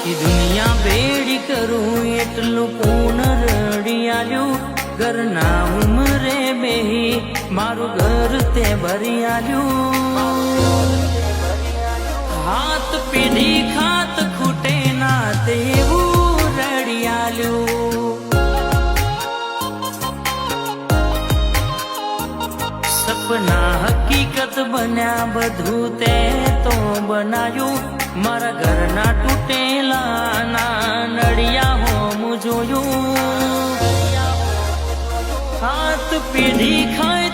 આખી દુનિયા ભેડી કરું એટલું પૂન રડી આલ્યું ઘરના ઉમરે બેહી મારું ઘર તે ભરી આલ્યું હાથ પેઢી ખાત ખૂટે ના તેવું રડી આલ્યું સપના હકીકત બન્યા બધું તે તો બનાયું મારા ઘરના તૂટેલા ના નડિયા હોમ જોયું હાથ પેઢી ખાય